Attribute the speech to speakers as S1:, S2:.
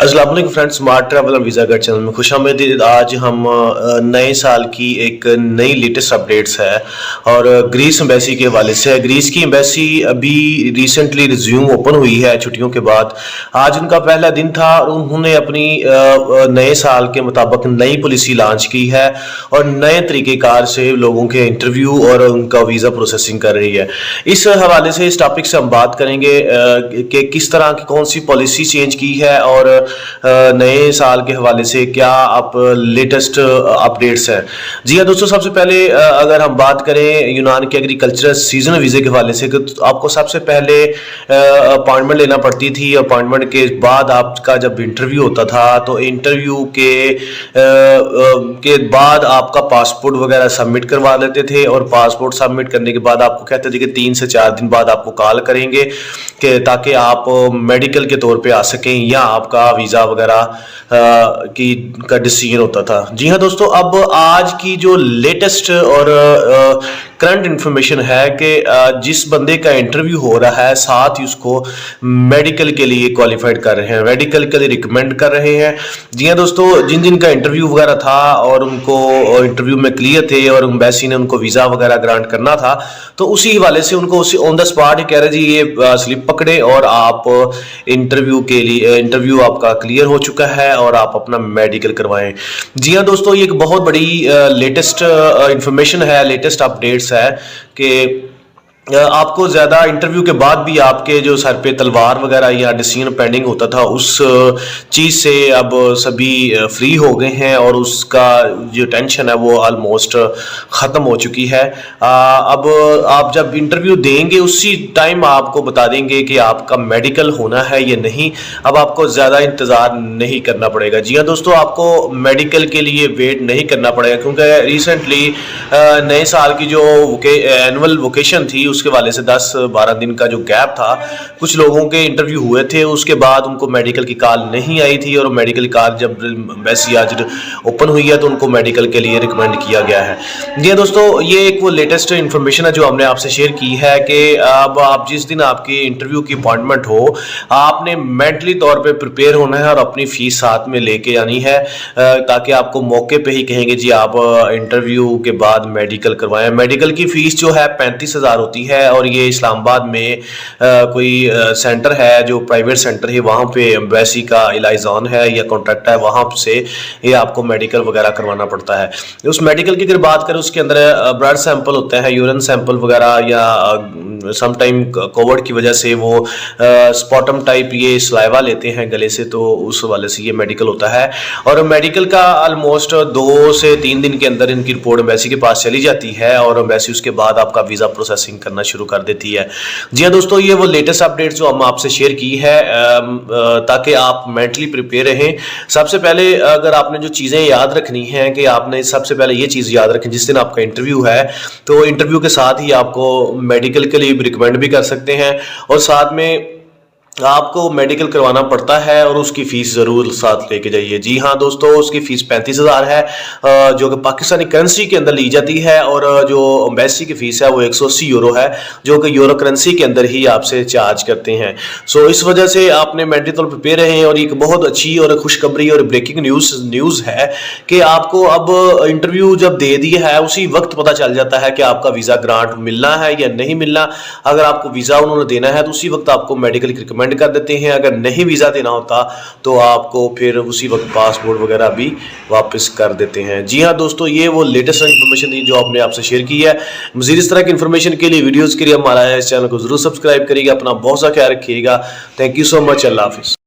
S1: अस्सलाम वालेकुम friends, smart travel और वीज़ा गाइड चैनल में खुश आमदीद। आज हम नए साल की एक नई लेटेस्ट अपडेट्स है और ग्रीस एम्बेसी के हवाले से है। ग्रीस की एम्बेसी अभी रिसेंटली रिज्यूम ओपन हुई है छुट्टियों के बाद। आज उनका पहला दिन था और उन्होंने अपनी नए साल के मुताबिक नई पॉलिसी लॉन्च की है और नए तरीक़ेकार से लोगों के इंटरव्यू और उनका वीज़ा प्रोसेसिंग कर रही है। इस हवाले से इस टॉपिक से हम बात करेंगे कि किस तरह की कौन सी पॉलिसी चेंज की है और नए साल के हवाले से क्या आप लेटेस्ट अपडेट्स हैं। जी हाँ दोस्तों, सबसे पहले अगर हम बात करें यूनान के एग्रीकल्चरल सीजन वीज़े के हवाले से, तो आपको सबसे पहले अपॉइंटमेंट लेना पड़ती थी। अपॉइंटमेंट के बाद आपका जब इंटरव्यू होता था तो इंटरव्यू के बाद आपका पासपोर्ट वगैरह सबमिट करवा लेते थे और पासपोर्ट सबमिट करने के बाद आपको कहते थे कि 3 से 4 दिन बाद आपको कॉल करेंगे कि ताकि आप मेडिकल के तौर पे आ सकें या आपका वीज़ा वगैरह का डिसीजन होता था। जी हाँ दोस्तों, अब आज की जो लेटेस्ट और करंट इन्फॉर्मेशन है कि जिस बंदे का इंटरव्यू हो रहा है साथ ही उसको मेडिकल के लिए क्वालिफाइड कर रहे हैं, मेडिकल के लिए रिकमेंड कर रहे हैं। जी हाँ दोस्तों, जिन जिन का इंटरव्यू वगैरह था और उनको इंटरव्यू में क्लियर थे और एम्बेसी ने उनको वीज़ा वगैरह ग्रांट करना था, तो उसी हवाले से उनको ऑन द स्पॉट कह रहे जी ये स्लिप पकड़े और आप इंटरव्यू के लिए इंटरव्यू आपका क्लियर हो चुका है और आप अपना मेडिकल करवाएं। जी हाँ दोस्तों, ये एक बहुत बड़ी लेटेस्ट इंफॉर्मेशन है, लेटेस्ट अपडेट्स है कि आपको ज़्यादा इंटरव्यू के बाद भी आपके जो सर पे तलवार वगैरह या डिसीजन पेंडिंग होता था उस चीज़ से अब सभी फ्री हो गए हैं और उसका जो टेंशन है वो ऑलमोस्ट ख़त्म हो चुकी है। अब आप जब इंटरव्यू देंगे उसी टाइम आपको बता देंगे कि आपका मेडिकल होना है या नहीं। अब आपको ज़्यादा इंतज़ार नहीं करना पड़ेगा। जी हाँ दोस्तों, आपको मेडिकल के लिए वेट नहीं करना पड़ेगा क्योंकि रिसेंटली नए साल की जो एनुअल वोकेशन थी उसके वाले से 10-12 दिन का जो गैप था, कुछ लोगों के इंटरव्यू हुए थे, उसके बाद उनको मेडिकल की कॉल नहीं आई थी और मेडिकल कॉल जब एम्बेसी आज ओपन हुई है तो उनको मेडिकल के लिए रिकमेंड किया गया है। जी दोस्तों, ये एक वो लेटेस्ट इन्फॉर्मेशन है जो हमने आपसे शेयर की है कि अब आप जिस दिन आपकी इंटरव्यू की अपॉइंटमेंट हो आपने मेंटली तौर पर प्रिपेयर होना है और अपनी फीस साथ में लेके आनी है ताकि आपको मौके पर ही कहेंगे जी आप इंटरव्यू के बाद मेडिकल करवाएं। मेडिकल की फ़ीस जो है 35,000 होती है और ये इस्लामाबाद में कोई सेंटर है जो प्राइवेट सेंटर है, वहाँ पे एम्बेसी का इलाइज़ॉन है या कॉन्ट्रैक्ट है, वहाँ से ये आपको मेडिकल वगैरह करवाना पड़ता है। उस मेडिकल की अगर बात करें उसके अंदर ब्लड सैंपल होते हैं, यूरिन सैंपल वगैरह या सम टाइम कोविड की वजह से वो स्पॉटम टाइप ये सलाइवा लेते हैं गले से, तो उस वाले से ये मेडिकल होता है। और मेडिकल का ऑलमोस्ट 2 से 3 दिन के अंदर इनकी रिपोर्ट एम्बेसी के पास चली जाती है और एम्बेसी उसके बाद आपका वीज़ा प्रोसेसिंग करना शुरू कर देती है। जी हाँ दोस्तों, ये वो लेटेस्ट अपडेट्स जो हम आपसे शेयर की है ताकि आप मेंटली प्रिपेयर रहें। सबसे पहले अगर आपने जो चीज़ें याद रखनी हैं कि आपने सबसे पहले ये चीज़ याद रखें, जिस दिन आपका इंटरव्यू है तो इंटरव्यू के साथ ही आपको मेडिकल के लिए रिकमेंड भी कर सकते हैं और साथ में आपको मेडिकल करवाना पड़ता है और उसकी फ़ीस ज़रूर साथ लेके जाइए। जी हाँ दोस्तों, उसकी फ़ीस 35,000 है जो कि पाकिस्तानी करेंसी के अंदर ली जाती है और जो एम्बेसी की फ़ीस है वो 180 यूरो है जो कि यूरो करेंसी के अंदर ही आपसे चार्ज करते हैं। सो इस वजह से आपने मेंटली तौर पर प्रिपेयर रहें। और एक बहुत अच्छी और खुशखबरी और ब्रेकिंग न्यूज़ है कि आपको अब इंटरव्यू जब दे दिया है उसी वक्त पता चल जाता है कि आपका वीज़ा ग्रांट मिलना है या नहीं मिलना। अगर आपको वीज़ा उन्होंने देना है तो उसी वक्त आपको मेडिकल की रिकमेंड कर देते हैं, अगर नहीं वीज़ा देना होता तो आपको फिर उसी वक्त पासपोर्ट वगैरह भी वापस कर देते हैं। जी हाँ दोस्तों, ये वो लेटेस्ट इन्फॉर्मेशन थी जो आपने आपसे शेयर की है। मज़ीद इस तरह की इन्फॉर्मेशन के लिए वीडियोज़ के लिए हमारा इस चैनल को ज़रूर सब्सक्राइब करिएगा। अपना बहुत सा ख्याल रखिएगा। Thank you so much. Allah हाफिज़।